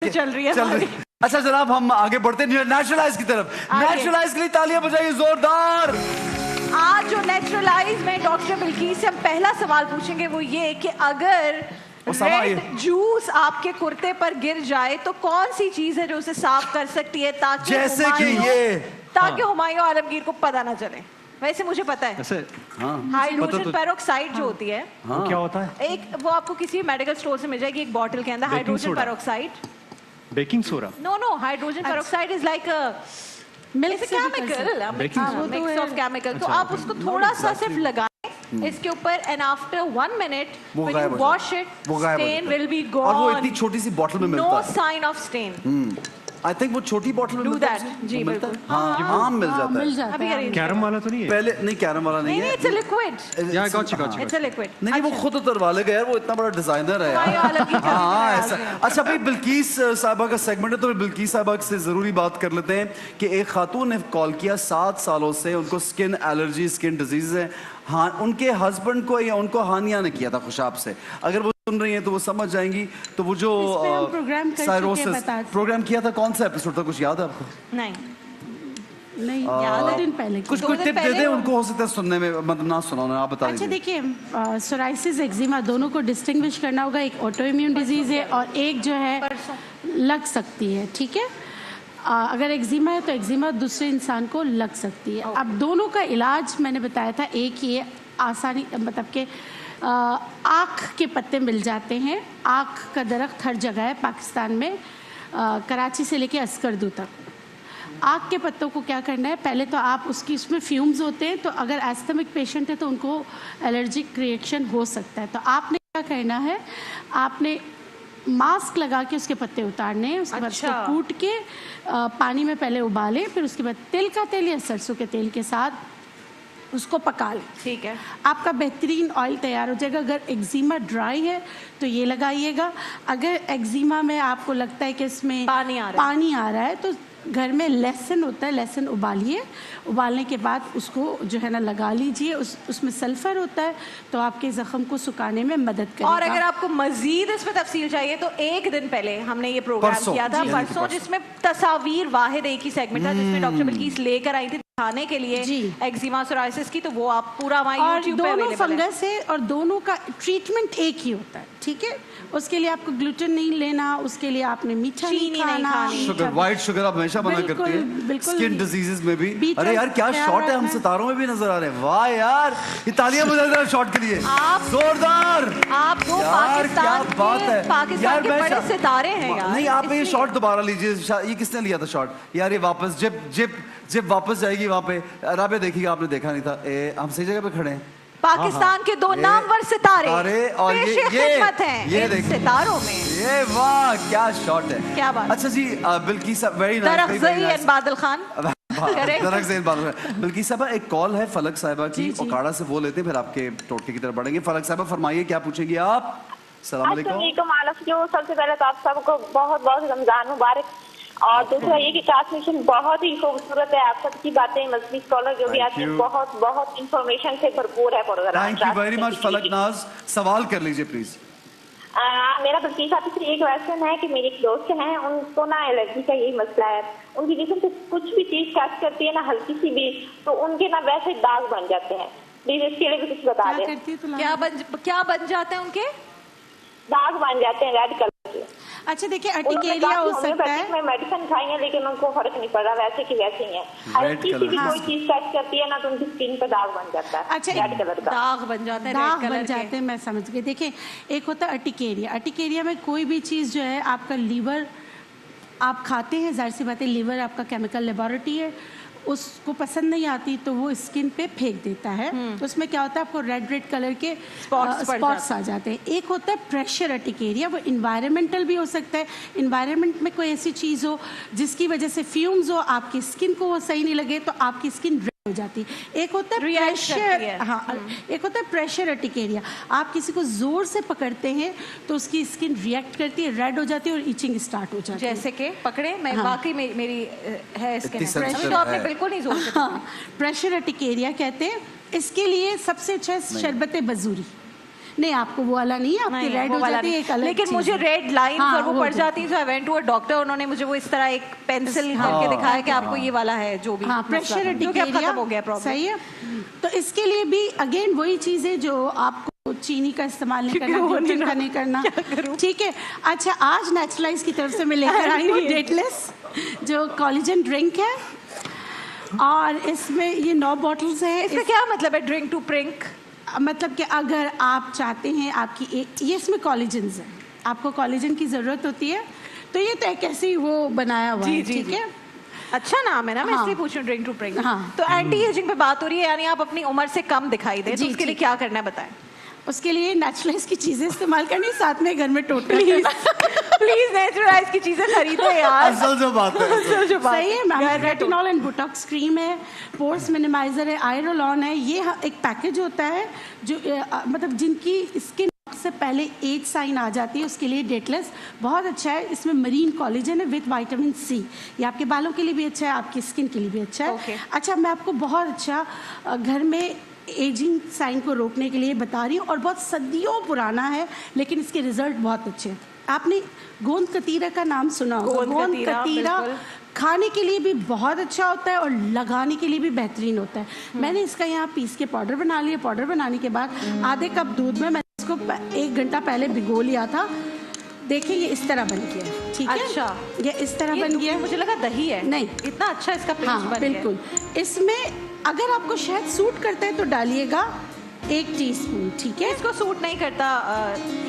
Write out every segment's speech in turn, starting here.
चल रही है। अच्छा जनाब, हम आगे बढ़ते हैं नेचुरलाइज की तरफ। नेचुरलाइज के लिए तालियां बजाइए जोरदार। आज जो नेचुरलाइज में डॉक्टर बिल्किस से हम पहला सवाल पूछेंगे वो ये कि अगर रेड जूस आपके कुर्ते पर गिर जाए तो कौन सी चीज है जो उसे साफ कर सकती है ताकि हुमायूं आलमगीर को पता ना चले। वैसे मुझे पता है, हाइड्रोजन पेरोक्साइड जो होती है, क्या होता है? एक वो आपको किसी मेडिकल स्टोर से मिल जाएगी, एक बॉटल के अंदर hydrogen peroxide. Baking soda? No, hydrogen peroxide is like mix of chemical. तो आप उसको थोड़ा सा सिर्फ लगाएं इसके ऊपर and after 1 minute when you wash it stain will be gone. और वो इतनी छोटी सी बॉटल में मिलता है। No sign of stain. I think वो छोटी बॉटल में मिलता है। जी बिल्कुल, हाँ मिल जाता है। कैरम वाला तो नहीं है? पहले नहीं, कैरम वाला नहीं है। It's a liquid. It's a liquid. नहीं वो खुद उतरवा लेगा यार, वो इतना बड़ा डिजाइनर है यार। हाँ ऐसा। अच्छा भाई, बिल्किस साहिबा का सेगमेंट है तो बिल्किस साहिबा से जरूरी बात कर लेते हैं कि एक खातून ने कॉल किया, 7 सालों से उनको स्किन एलर्जी, स्किन डिजीज है। हाँ, उनके हस्बैंड को या उनको हानिया ने किया था खुशाब से। अगर वो सुन रही हैं तो वो समझ जाएंगी। तो वो जो साइरोसिस प्रोग्राम किया था, कौन सा एपिसोड था, कुछ याद है आपको? नहीं याद, दिन पहले कुछ टिप दे दे उनको, हो सकता है सुनने में मतलब ना सुना हो, आप बता दीजिए। अच्छा देखिए, सोराइसिस एक्जिमा दोनों को डिस्टिंग्विश करना होगा। एक ऑटो इम्यून डिजीज है और एक जो है लग सकती है, ठीक है। अगर एक्जिमा है तो एक्जिमा दूसरे इंसान को लग सकती है। अब दोनों का इलाज मैंने बताया था, एक ही है, आसानी मतलब के आँख के पत्ते मिल जाते हैं। आँख का दरख्त हर जगह है पाकिस्तान में, कराची से लेके अस्करदू तक। आँख के पत्तों को क्या करना है, पहले तो आप उसमें फ्यूम्स होते हैं, तो अगर एस्थमिक पेशेंट है तो उनको एलर्जिक रिएक्शन हो सकता है। तो आपने क्या करना है, आपने मास्क लगा के उसके पत्ते उतारने हैं। उसके बाद उसको कूट के पानी में पहले उबालें, फिर उसके बाद तिल का तेल या सरसों के तेल के साथ उसको पका लें। ठीक है, आपका बेहतरीन ऑयल तैयार हो जाएगा। अगर एक्जिमा ड्राई है तो ये लगाइएगा। अगर एक्जिमा में आपको लगता है कि इसमें पानी आ रहा है तो घर में लहसुन होता है, लहसुन उबालिए। उबालने के बाद उसको जो है ना लगा लीजिए। उसमें सल्फर होता है तो आपके ज़ख्म को सुखाने में मदद करेगा। और अगर आपको मजीद इसमें तफसील चाहिए तो एक दिन पहले हमने ये प्रोग्राम किया था परसों, जिसमें तस्वीर वाहिद एक ही सेगमेंट था जिसमें डॉक्टर बिल्किस लेकर आई थी दिखाने के लिए एक्जिमा सोराइसिस की। तो वो आप पूरा वहाँ यूट्यूब पे अवेलेबल है। दोनों फंगस है और दोनों का ट्रीटमेंट एक ही होता है, ठीक है। उसके लिए आपको ग्लूटेन नहीं लेना, उसके लिए आपने मीठा नहीं खाना, शुगर, व्हाइट शुगर आप हमेशा मना करती है स्किन डिजीजेस में भी। अरे यार क्या शॉट है, हम सितारों में भी नजर आ रहे हैं। वाह यार, ये तालियां बजा दे शॉट के लिए, जोरदार। आप दो पाकिस्तान के बड़े सितारे हैं यार। नहीं, आप ये शॉट दोबारा लीजिए। ये किसने लिया था शॉट यार? ये वापस जब वापस जाएगी वहां पे राबे देखिएगा, आपने देखा नहीं था। हम सही जगह पे खड़े हैं। पाकिस्तान के 2 नामवर सितारे और ये सितारों में, ये वाह क्या शॉट है, क्या बात। अच्छा जी, बिल्किस वेरी नाइस। बादल खान बिल्किस साहबा, एक कॉल है फलक साहिबा की ओकाड़ा से, वो लेते हैं फिर आपके टोटके की तरफ बढ़ेंगे। फलक साहिबा फरमाइए, क्या पूछेंगे आप? सलाम अलैकुम। सबसे पहले तो आप सबको बहुत बहुत रमजान मुबारक। और दूसरा ये कि ट्रांसमिशन बहुत ही खूबसूरत है। आप सबकी बातें मजबूत स्कॉलर जो भी आती है बहुत बहुत इंफॉर्मेशन से भरपूर है program. Thank you very much Falak Naaz. सवाल कर लीजिए प्लीज। मेरा बिल्किस साहब से एक क्वेश्चन है कि मेरी एक दोस्त हैं, उनको ना एलर्जी का यही मसला है। उनकी जिसम से कुछ भी चीज टच करती है ना, हल्की सी भी, तो उनके ना वैसे दाग बन जाते हैं। प्लीज इसके लिए भी कुछ बता दें। क्या बन जाते हैं उनके? दाग बन जाते हैं रेड कलर के। अच्छा देखिए, अर्टिकेरिया हो सकता है। मैं मेडिसिन खाई है लेकिन उनको फर्क नहीं पड़ रहा, वैसे की वैसे ही है। हल्की सी भी कोई चीज टच करती है ना तो उनकी स्किन पे दाग बन जाता है। अच्छा, रेड कलर का दाग बन जाते हैं। दाग बन जाते हैं, मैं समझ गई। देखिए, एक होता है अर्टिकेरिया। अर्टिकेरिया में कोई भी चीज़ जो है, आपका लीवर आप खाते हैं, जाहिर सी बात है लीवर आपका केमिकल लेबोरेटरी है, उसको पसंद नहीं आती तो वो स्किन पे फेंक देता है। तो उसमें क्या होता है, आपको रेड कलर के स्पॉट्स आ जाते हैं। एक होता है प्रेशर अर्टिकेरिया, वो इन्वायरमेंटल भी हो सकता है। इन्वायरमेंट में कोई ऐसी चीज़ हो जिसकी वजह से फ्यूम्स हो, आपकी स्किन को वो सही नहीं लगे तो आपकी स्किन हो जाती है। एक होता है प्रेशर, एक होता है प्रेशर अर्टिकेरिया। आप किसी को जोर से पकड़ते हैं तो उसकी स्किन रिएक्ट करती है, रेड हो जाती है और इचिंग स्टार्ट हो जाती है। जैसे कि पकड़े मैं वाकई मेरी है स्किन, तो आपने बिल्कुल नहीं जोर से। प्रेशर अर्टिकेरिया कहते हैं। इसके लिए सबसे अच्छा है शरबत बजूरी। नहीं, आपको वो वाला नहीं है, आपकी रेड हो जाती है एक अलग लेकिन चीज़ मुझे है। रेड लाइन हाँ, और वो हो पड़ जाती जाती है। तो I went to a doctor, उन्होंने मुझे वो इस तरह एक पेंसिल करके दिखाया कि आपको ये वाला है जो भी हाँ, प्रेशर जो कि अब खत्म हो गया प्रॉब्लम। सही है। तो इसके लिए भी अगेन वही चीज़ है जो आपको चीनी का इस्तेमाल नहीं करना, ग्लूटेन का नहीं करना, ठीक है। अच्छा, आज नेचुरलाइज की तरफ से मैं लेकर आई हूँ डेटलेस, जो कोलेजन ड्रिंक है, और इसमें ये 9 बॉटल्स हैं। इसका क्या मतलब है ड्रिंक टू प्रिंक? मतलब कि अगर आप चाहते हैं आपकी ये इसमें कोलेजन है, आपको कोलेजन की ज़रूरत होती है, तो ये तो एक ऐसे ही वो बनाया हुआ है, ठीक है। अच्छा नाम है ना, मैं हाँ। इसलिए पूछ रही हूँ ड्रिंक टू प्रिंक। हाँ। तो एंटी एजिंग पे बात हो रही है, यानी आप अपनी उम्र से कम दिखाई दे, तो उसके लिए क्या करना है बताएं। उसके लिए नेचुरलाइज की चीज़ें इस्तेमाल करनी, साथ में घर में टोटल प्लीज नेचुरलाइज की चीजें खरीदो यार। असल जो बात है, असल जो बात सही है। रेटिनॉल एंड बोटॉक्स क्रीम है, पोर्स मिनिमाइजर है, आयरोलॉन है। ये एक पैकेज होता है जो मतलब जिनकी स्किन से पहले एज साइन आ जाती है, उसके लिए डेटलेस बहुत अच्छा है। इसमें मरीन कोलेजन है विद विटामिन सी। ये आपके बालों के लिए भी अच्छा है, आपकी स्किन के लिए भी अच्छा है। Okay. अच्छा, मैं आपको बहुत अच्छा घर में एजिंग साइन को रोकने के लिए बता रही हूँ, और बहुत सदियों पुराना है, लेकिन इसके रिजल्ट बहुत अच्छे हैं। आपने गोंद कतीरा का नाम सुना होगा। गोंद कतीरा खाने के लिए भी बहुत अच्छा होता है और लगाने के लिए भी बेहतरीन होता है। मैंने इसका यहाँ पीस के पाउडर बना लिया। पाउडर बनाने के बाद आधे कप दूध में मैंने इसको 1 घंटा पहले भिगो लिया था। देखिए ये इस तरह बन गया है, ठीक है। अच्छा, ये इस तरह बन गया है। मुझे लगा दही है। नहीं, इतना अच्छा इसका पेस्ट हाँ, बन गया। बिल्कुल। इसमें अगर आपको शहद सूट करता है तो डालिएगा 1 टीस्पून, ठीक है। इसको सूट नहीं करता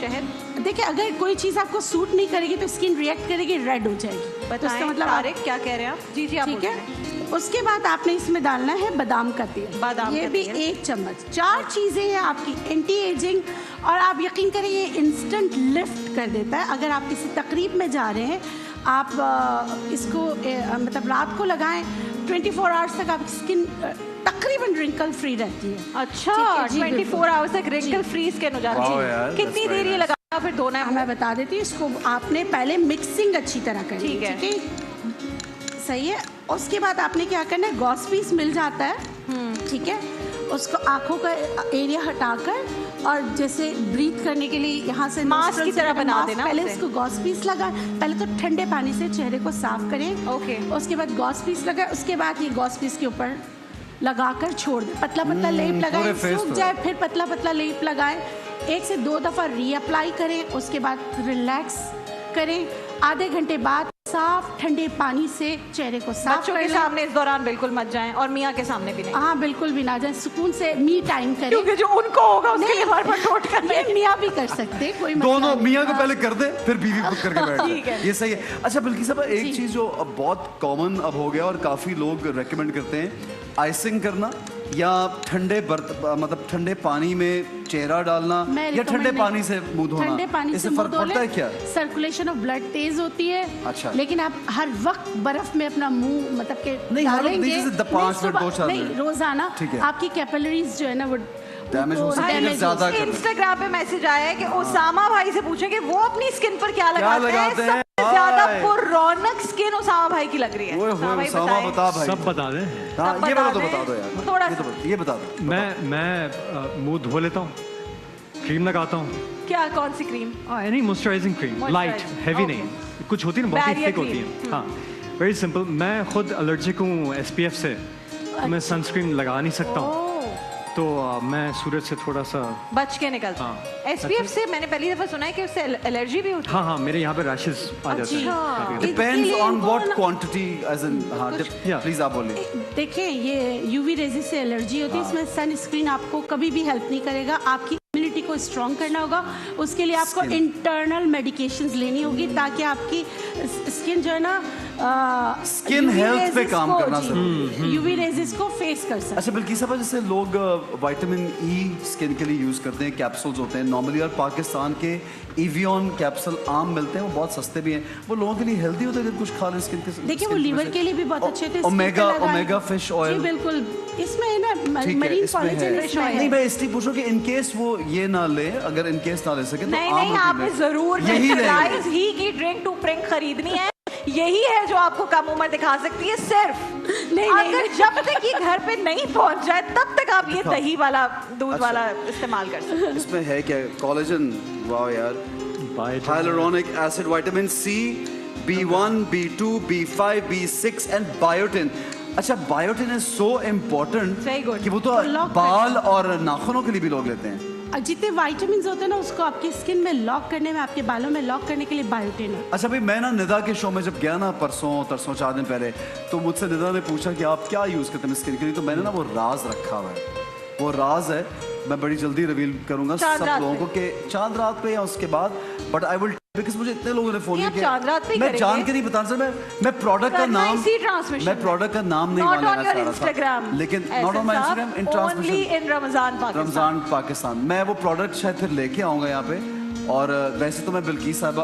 शहद। देखिए, अगर कोई चीज़ आपको सूट नहीं करेगी तो स्किन रिएक्ट करेगी, रेड हो जाएगी। बताएं, तो मतलब तारिक क्या कह रहे हैं आप? जी जी, आप ठीक है। उसके बाद आपने इसमें डालना है बादाम का तेल। बादाम ये का भी तेल। 1 चम्मच। 4 चीज़ें हैं आपकी एंटी एजिंग, और आप यकीन करें ये इंस्टेंट लिफ्ट कर देता है। अगर आप किसी तकरीब में जा रहे हैं, आप इसको मतलब रात को लगाएं, 24 आवर्स तक आपकी स्किन तकरीबन रिंकल फ्री रहती है। अच्छा, जी, 24 आवर्स तक रिंकल फ्री स्किन हो जाती है। कितनी देर ये लगाना फिर धोना है? मैं बता देती हूँ। इसको आपने पहले मिक्सिंग अच्छी तरह करनी ठीक है। ठीक है, सही है। उसके बाद आपने क्या करना है, गॉस पीस मिल जाता है, ठीक है। उसको आंखों का एरिया हटाकर, और जैसे ब्रीथ करने के लिए यहाँ से मास्क की तरह बना देना पहले उसे। उसको गॉस पीस लगा। पहले तो ठंडे पानी से चेहरे को साफ करें। ओके। उसके बाद गॉस पीस लगाए। उसके बाद ये गॉस पीस के ऊपर लगाकर छोड़ दें। पतला पतला लेप लगाएं, पूरे face सूख पे। जाए फिर पतला पतला लेप लगाएं। 1 से 2 दफ़ा रीअप्लाई करें। उसके बाद रिलैक्स करें। आधे घंटे बाद साफ ठंडे पानी से चेहरे को साफ बच्चों कर के लें। सामने इस दौरान बिल्कुल मत जाएं, और मियाँ के सामने भी नहीं, हाँ, बिल्कुल भी ना जाए। सुकून से मी टाइम करें। क्योंकि जो उनको होगा उसके लिए बार बार नोट करना ये है। मियाँ भी कर सकते हैं, कोई मसला दोनों नहीं। मियाँ को हाँ। पहले कर दे, फिर बीवी को करके बैठ ठीक जाए। है। ये सही है। अच्छा बिल्किस साहब, एक जी। चीज जो अब बहुत कॉमन अब हो गया और काफी लोग रेकमेंड करते हैं, आइसिंग करना या ठंडे मतलब ठंडे पानी में चेहरा डालना, मैं या recommend ठंडे नहीं- पानी से मुंह धोना, ठंडे पानी इससे से फर्क मुंह पड़ता है क्या? सर्कुलेशन ऑफ ब्लड तेज होती है। अच्छा। लेकिन आप हर वक्त बर्फ में अपना मुंह मतलब के नहीं, हर वक्त नहीं, डालेंगे, जैसे 5 मिनट, सुबह- 2-4 नहीं, मिनट। रोजाना ठीक है। आपकी कैपिलरीज जो है ना वो डैमेज हो सकती है, damage ज्यादा हो सकती है। कर- इंस्टाग्राम पे मैसेज आया है कि ओसामा भाई से पूछें कि वो अपनी स्किन पर क्या लगाते लगाते हैं? सबसे ज्यादा हाय। पुरौनक स्किन ओसामा भाई की लग रही है। ओए ओसामा होए, भाई उसामा बताएं। बता भाई। सब बता दें। हाँ, सब ये बता वाला तो दें। बता दो यार। थोड़ा ये बता दो। मैं मुंह धो लेता हूँ, क्रीम लगाता हूँ। क्या, कौन सी cream? Any moisturising cream, light, Moisturizer, heavy okay. नहीं। कुछ होती है ना बहुत ही Barrier थिक होती cream, है। हाँ, वेरी सिंपल। मैं खुद एलर्जिक हूँ SPF से, तो मैं सनस्क्रीन लगा नहीं सकता हूँ, तो मैं सूरज से थोड़ा सा बच के निकलता हाँ। SPF से मैंने पहली दफा सुना है कि उससे एलर्जी भी होती है। हाँ हाँ, मेरे यहाँ पे रैशेस आ जाते हैं अच्छा। कभी-कभी। डिपेंड्स इसके लिए ऑन इनको व्हाट ना- क्वांटिटी एज इन। हाँ, Yeah. प्लीज आप बोलिए। देखिए, ये यूवी रेजिस से एलर्जी होती है। इसमें सनस्क्रीन आपको कभी भी हेल्प नहीं करेगा। आपकी इम्यूनिटी को स्ट्रॉन्ग करना होगा। उसके लिए आपको Skin. इंटरनल मेडिकेशंस लेनी होगी ताकि आपकी स्किन जो है ना Skin health पे काम करना जरूरी यूवी रेजिस को फेस कर सकते। अच्छा बिल्किस साहब, जैसे लोग विटामिन ई स्किन के लिए यूज करते हैं, कैप्सूल्स होते हैं नॉर्मली, और पाकिस्तान के एवियन कैप्सूल आम मिलते हैं, वो बहुत सस्ते भी हैं। वो लोगों के लिए हेल्दी होते हैं कुछ खा लें स्किन के? देखिए, वो लीवर के लिए भी बहुत अच्छे थे। Omega fish oil. जी बिल्कुल, इसमें है ना ठीक है, मरीन इसमें कोलेजन है। इसमें है। नहीं, मैं इसलिए पूछूं कि इन केस वो ये ना ले, अगर इन केस ना ले सके तो नहीं आम नहीं, रोटी आपने लें। जरूर यही नेचुरलाइज लेंगे। ही की ड्रिंक टू प्रिंक खरीदनी है। यही है जो आपको कम उम्र दिखा सकती है सिर्फ। नहीं, अगर जब तक ये घर पे नहीं पहुंच जाए तब तक आप ये दही वाला दूध वाला इस्तेमाल कर सकते हैं। इसमें है क्या? कोलेजन, वाह यार, hyaluronic acid, vitamin C, B1, B2, B5, B6 and biotin. अच्छा, बायोटिन इज सो इम्पोर्टेंट कि वो तो बाल और नाखूनों के लिए भी लोग लेते हैं। जितने विटामिन होते हैं ना उसको आपकी स्किन में लॉक करने में, आपके बालों में लॉक करने के लिए बायोटिन है। अच्छा भाई, मैं ना निदा के शो में जब गया ना परसों 4 दिन पहले, तो मुझसे निदा ने पूछा कि आप क्या यूज करते हैं स्किन के लिए, तो मैंने ना वो राज रखा हुआ है। वो राज है, मैं बड़ी जल्दी रिवील करूंगा सब लोगों को कि चांद रात पे या उसके बाद, बट आई विल, बिकॉज़ मुझे इतने लोगों ने फोन किया, मैं जान के नहीं बता सकता, मैं प्रोडक्ट का नाम, मैं प्रोडक्ट का नाम नहीं लेना चाह रहा था, लेकिन not on my Instagram, in transmission in Ramzan Pakistan. मैं वो प्रोडक्ट शायद फिर लेके आऊंगा यहाँ पे। और वैसे तो मैं बिल्किस साहब,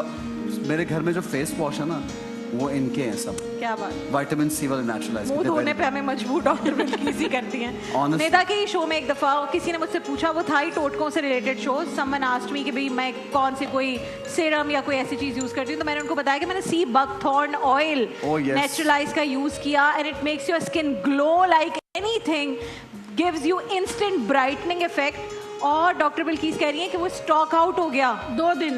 मेरे घर में जो फेस वॉश है ना वो इनके हैं सब। क्या बात, विटामिन सी वाले नेचुरलाइज। मुंह धोने पे हमें मजबूर डॉक्टर बिल्किस ही करती हैं। नेता के ही शो में एक दफा किसी ने मुझसे पूछा, वो था ही टोटकों से related show, someone asked me कि भाई मैं कौन से कोई सीरम या कोई ऐसी चीज यूज करती हूँ, तो मैंने उनको बताया कि मैंने सी बकथॉर्न ऑयल नेचुरलाइज का यूज किया, and it makes your skin glow like anything, gives you instant brightening effect. और डॉक्टर बिल्किस कह रही हैं कि वो स्टॉक आउट हो गया 2 दिन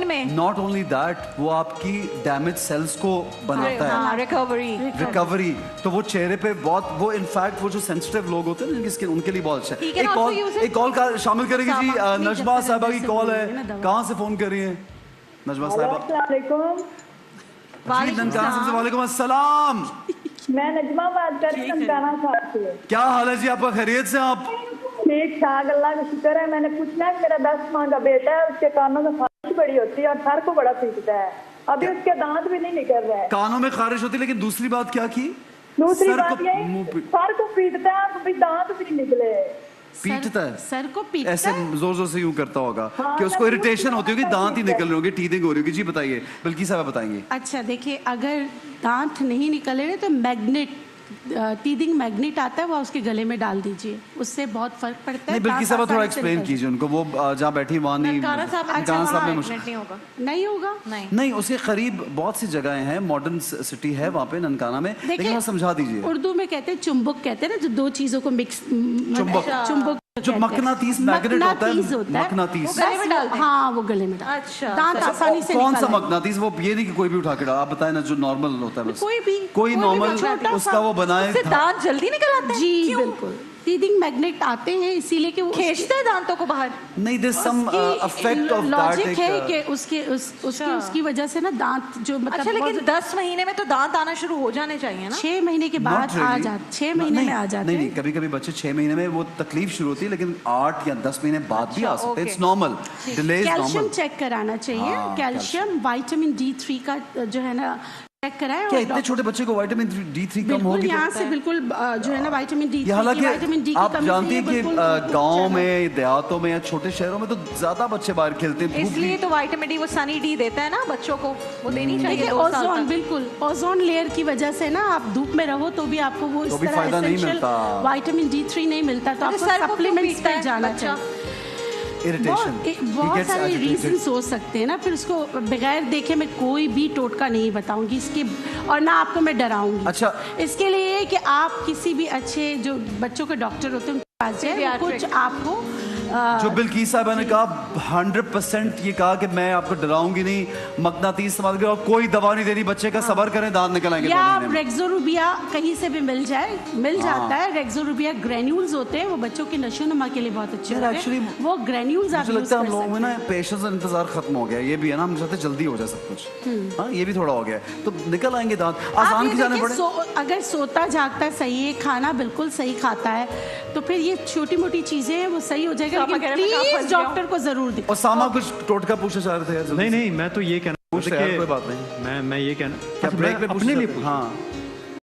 में। नॉट ओनली दैट, वो आपकी डैमेज सेल्स को बनाता है, रिकवरी। तो वो चेहरे पे बहुत, वो इनफैक्ट वो जो सेंसिटिव लोग होते हैं जिनकी स्किन, उनके लिए बहुत अच्छा है। एक कॉल का शामिल करेंगे जी, नजमा साहिबा की कॉल है। कहाँ से फोन कर रही है नजमा साहिबा? वालेकुम अस्सलाम। मैं नजमा बात कर रही हूँ ननकाना से। क्या हाल है जी आपका? खैरियत से? आप ठीक ठाक, अल्लाह का शुक्र है। मैंने पूछना है, मेरा 10 माह का बेटा है, उसके कानों में खारिश बड़ी होती है और सर को बड़ा पीटता है, अभी उसके दांत भी नहीं निकल रहे हैं। कानों में खारिश होती है, लेकिन दूसरी बात क्या की? दूसरी बात यही, सर को पीटता है, अभी दांत भी नहीं निकले। पीटता है, सर को पीटता है, ऐसे जोर जोर से यूं करता होगा कि उसको इरिटेशन होती होगी, दांत ही निकल रहे होंगे, टीथिंग हो रही होगी। जी बताइए, बिल्किस साहब बताएंगे। अच्छा देखिए, अगर दांत नहीं निकल रहे तो मैग्नेट, टीथिंग मैग्नेट आता है, वो उसके गले में डाल दीजिए, उससे बहुत फर्क पड़ता है। नहीं, बिल्किस साहब थोड़ा एक्सप्लेन कीजिए उनको, वो जहाँ बैठी वहाँ नहीं, नहीं होगा। नहीं, उसके करीब बहुत सी जगहें हैं, मॉडर्न सिटी है वहाँ पे ननकाना में, लेकिन वहाँ समझा दीजिए। उर्दू में कहते हैं चुंबक, कहते हैं ना, जो 2 चीजों को मिक्स, चुंबक जो मकनातीस मैग्नेट होता है, मकनातीस, हाँ वो गले में डाल। अच्छा, दांत आसानी से कौन सा मकनातीस? वो ये नहीं कि कोई भी उठा के डाल, आप बताएं ना जो नॉर्मल होता है, बस कोई नॉर्मल उसका वो बनाए, दांत जल्दी निकल आते हैं। जी बिल्कुल, टीथिंग मैग्नेट आते हैं इसीलिए कि वो खींचते हैं दांतों को बाहर। नहीं, there some effect of that, logic है कि उसकी वजह से ना दांत जो, मतलब अच्छा, लेकिन 10 महीने में तो दांत आना शुरू हो जाने चाहिए ना? 6 महीने के बाद आ जाते, 6 महीने में आ जाते हैं। नहीं, कभी कभी बच्चे 6 महीने में वो तकलीफ शुरू होती है, लेकिन 8 या 10 महीने बाद भी आ सकते हैं। It's normal, delay is normal. Calcium check कराना चाहिए, कैल्शियम, विटामिन D3 का जो है ना चेक कराएं। क्या इतने छोटे बच्चे को विटामिन D3 कम होगी? यहाँ से बिल्कुल जो है ना विटामिन D3, हालांकि विटामिन D आप जानते हैं कि गाँव में, देहातों में या छोटे शहरों में तो ज्यादा बच्चे बाहर खेलते हैं, इसलिए तो विटामिन D वो सनी डी देता है ना बच्चों को, वो देनी चाहिए। ओजोन, बिल्कुल ओजोन लेयर की वजह से ना आप धूप में रहो तो भी आपको वो इस तरह एसेंशियल विटामिन D3 नहीं मिलता, तो आपको सप्लीमेंट्स पे जाना चाहिए। बहुत सारे रीजंस हो सकते हैं ना, फिर उसको बगैर देखे मैं कोई भी टोटका नहीं बताऊंगी इसके, और ना आपको मैं डराऊंगी। अच्छा, इसके लिए कि आप किसी भी अच्छे जो बच्चों के डॉक्टर होते हैं उनके पास जाए, कुछ आपको जो बिल्किस साहबा ने कहा 100% ये कहा कि मैं आपको डराऊंगी नहीं, मकनातीस इस्तेमाल करो, कोई दवा नहीं देनी, बच्चे का सब्र करें, दांत निकल आएंगे। या रेक्सोरुबिया कहीं से भी मिल जाता है। रेक्सोरुबिया ग्रेन्यूल्स होते हैं, वो बच्चों की नशोनुमा के लिए बहुत अच्छे होते हैं। वो ग्रेन्यूल्स आप यूज कर सकते हैं। हम लोगों में ना पेशेंस और इंतजार खत्म हो गया, ये भी है ना, हम चाहते जल्दी हो जाए सब कुछ। हाँ, ये भी थोड़ा हो गया, तो निकल आएंगे दांत, आसान की जाने पड़े। अगर सोता जागता सही है, खाना बिल्कुल सही खाता है, तो फिर ये छोटी मोटी चीजें हैं वो सही हो जाएगा, लेकिन प्लीज डॉक्टर को जरूर दिखाओ। और सामा कुछ टोटका पूछना चाह रहे थे? नहीं, मैं तो ये कहना, कोई बात नहीं, मैं ये कहना, क्या ब्रेक में अपने लिए? हाँ,